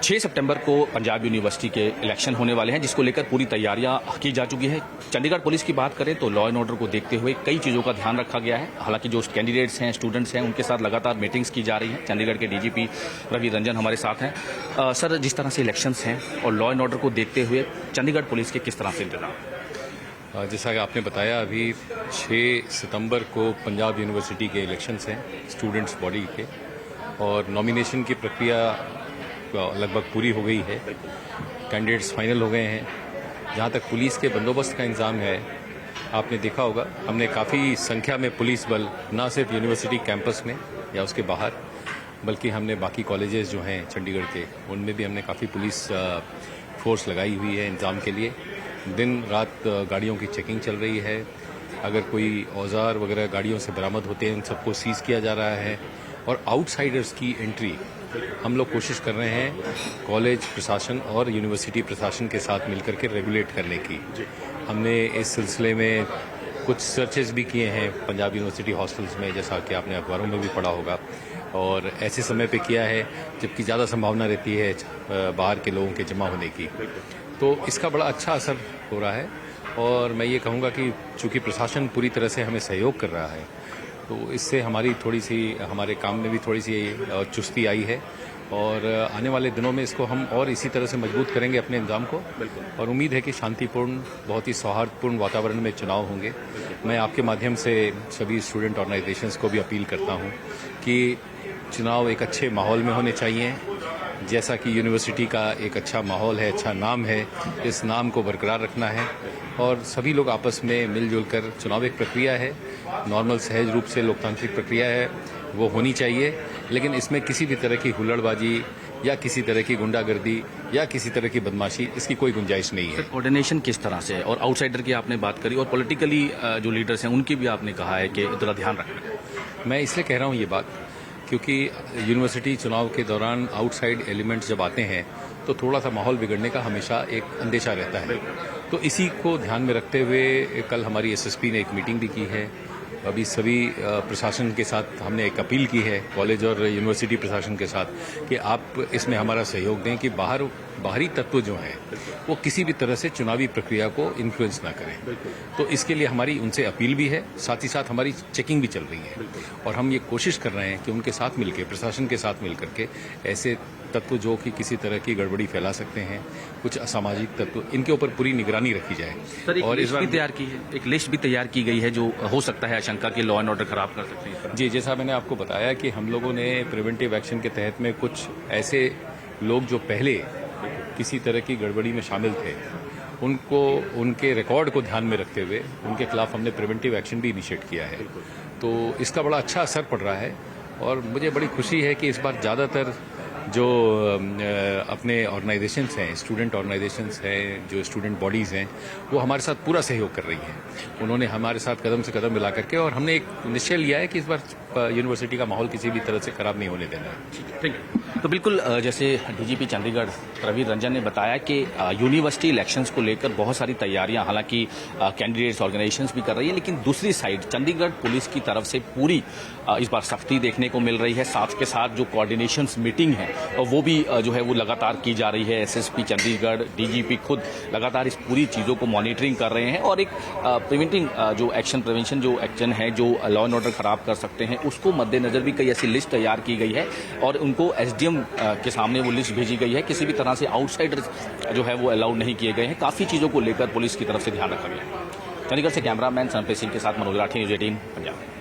6 सितंबर को पंजाब यूनिवर्सिटी के इलेक्शन होने वाले हैं, जिसको लेकर पूरी तैयारियां की जा चुकी है। चंडीगढ़ पुलिस की बात करें तो लॉ एंड ऑर्डर को देखते हुए कई चीज़ों का ध्यान रखा गया है। हालांकि जो कैंडिडेट्स हैं, स्टूडेंट्स हैं, उनके साथ लगातार मीटिंग्स की जा रही हैं। चंडीगढ़ के डीजीपी रवि रंजन हमारे साथ हैं। सर, जिस तरह से इलेक्शंस हैं और लॉ एंड ऑर्डर को देखते हुए चंडीगढ़ पुलिस के किस तरह से इंतजाम? जैसा कि आपने बताया, अभी 6 सितंबर को पंजाब यूनिवर्सिटी के इलेक्शंस हैं स्टूडेंट्स बॉडी के, और नॉमिनेशन की प्रक्रिया लगभग पूरी हो गई है। कैंडिडेट्स फाइनल हो गए हैं। जहां तक पुलिस के बंदोबस्त का इंतजाम है, आपने देखा होगा हमने काफ़ी संख्या में पुलिस बल न सिर्फ यूनिवर्सिटी कैंपस में या उसके बाहर, बल्कि हमने बाकी कॉलेजेस जो हैं चंडीगढ़ के, उनमें भी हमने काफ़ी पुलिस फोर्स लगाई हुई है इंतजाम के लिए। दिन रात गाड़ियों की चेकिंग चल रही है। अगर कोई औजार वगैरह गाड़ियों से बरामद होते हैं, उन सबको सीज किया जा रहा है। और आउटसाइडर्स की एंट्री हम लोग कोशिश कर रहे हैं कॉलेज प्रशासन और यूनिवर्सिटी प्रशासन के साथ मिलकर के रेगुलेट करने की। हमने इस सिलसिले में कुछ सर्चेस भी किए हैं पंजाब यूनिवर्सिटी हॉस्टल्स में, जैसा कि आपने अखबारों में भी पढ़ा होगा, और ऐसे समय पे किया है जबकि ज़्यादा संभावना रहती है बाहर के लोगों के जमा होने की। तो इसका बड़ा अच्छा असर हो रहा है, और मैं ये कहूँगा कि चूंकि प्रशासन पूरी तरह से हमें सहयोग कर रहा है, तो इससे हमारे काम में भी थोड़ी सी चुस्ती आई है। और आने वाले दिनों में इसको हम और इसी तरह से मजबूत करेंगे अपने इंतजाम को, और उम्मीद है कि शांतिपूर्ण, बहुत ही सौहार्दपूर्ण वातावरण में चुनाव होंगे। मैं आपके माध्यम से सभी स्टूडेंट ऑर्गेनाइजेशंस को भी अपील करता हूं कि चुनाव एक अच्छे माहौल में होने चाहिए। जैसा कि यूनिवर्सिटी का एक अच्छा माहौल है, अच्छा नाम है, इस नाम को बरकरार रखना है, और सभी लोग आपस में मिलजुल कर, चुनाव एक प्रक्रिया है, नॉर्मल सहज रूप से लोकतांत्रिक प्रक्रिया है, वो होनी चाहिए। लेकिन इसमें किसी भी तरह की हुल्लड़बाजी या किसी तरह की गुंडागर्दी या किसी तरह की बदमाशी, इसकी कोई गुंजाइश नहीं है। कोऑर्डिनेशन किस तरह से, और आउटसाइडर की आपने बात करी, और पॉलिटिकली जो लीडर्स हैं उनकी भी आपने कहा है कि थोड़ा ध्यान रखना। मैं इसलिए कह रहा हूँ ये बात क्योंकि यूनिवर्सिटी चुनाव के दौरान आउटसाइड एलिमेंट्स जब आते हैं तो थोड़ा सा माहौल बिगड़ने का हमेशा एक अंदेशा रहता है। तो इसी को ध्यान में रखते हुए कल हमारी एसएसपी ने एक मीटिंग भी की है। अभी सभी प्रशासन के साथ हमने एक अपील की है, कॉलेज और यूनिवर्सिटी प्रशासन के साथ, कि आप इसमें हमारा सहयोग दें कि बाहरी तत्व जो हैं वो किसी भी तरह से चुनावी प्रक्रिया को इन्फ्लुएंस ना करें। तो इसके लिए हमारी उनसे अपील भी है, साथ ही साथ हमारी चेकिंग भी चल रही है, और हम ये कोशिश कर रहे हैं कि उनके साथ मिलकर, प्रशासन के साथ मिलकर के, ऐसे तत्व जो कि किसी तरह की गड़बड़ी फैला सकते हैं, कुछ असामाजिक तत्व, इनके ऊपर पूरी निगरानी रखी जाए। सर, और इस बार तैयार की है, एक लिस्ट भी तैयार की गई है जो हो सकता है आशंका के लॉ एंड ऑर्डर खराब कर सकते हैं। जी, जैसा मैंने आपको बताया कि हम लोगों ने प्रिवेंटिव एक्शन के तहत में कुछ ऐसे लोग जो पहले किसी तरह की गड़बड़ी में शामिल थे, उनके रिकॉर्ड को ध्यान में रखते हुए उनके खिलाफ हमने प्रिवेंटिव एक्शन भी इनिशिएट किया है। तो इसका बड़ा अच्छा असर पड़ रहा है, और मुझे बड़ी खुशी है कि इस बार ज़्यादातर जो अपने ऑर्गेनाइजेशंस हैं, स्टूडेंट ऑर्गेनाइजेशंस हैं, जो स्टूडेंट बॉडीज़ हैं, वो हमारे साथ पूरा सहयोग कर रही हैं। उन्होंने हमारे साथ कदम से कदम मिला करके, और हमने एक निश्चय लिया है कि इस बार यूनिवर्सिटी का माहौल किसी भी तरह से खराब नहीं होने देना है। ठीक है। तो बिल्कुल जैसे डीजीपी चंडीगढ़ रवि रंजन ने बताया कि यूनिवर्सिटी इलेक्शंस को लेकर बहुत सारी तैयारियां हालांकि कैंडिडेट्स ऑर्गेनाइजेशंस भी कर रही है, लेकिन दूसरी साइड चंडीगढ़ पुलिस की तरफ से पूरी इस बार सख्ती देखने को मिल रही है। साथ के साथ जो कोऑर्डिनेशंस मीटिंग है वो भी जो है वो लगातार की जा रही है। एसएसपी चंडीगढ़, डीजीपी खुद लगातार इस पूरी चीज़ों को मॉनिटरिंग कर रहे हैं, और एक प्रिवेंशन जो एक्शन है जो लॉ एंड ऑर्डर खराब कर सकते हैं, उसको मद्देनजर भी कई ऐसी लिस्ट तैयार की गई है, और उनको एसडीएम के सामने वो लिस्ट भेजी गई है। किसी भी तरह से आउटसाइडर जो है वो अलाउड नहीं किए गए हैं। काफ़ी चीज़ों को लेकर पुलिस की तरफ से ध्यान रखा गया है। चंडीगढ़ से कैमरामैन संपत सिंह के साथ मनोज राठी, न्यूज़ 18 पंजाब।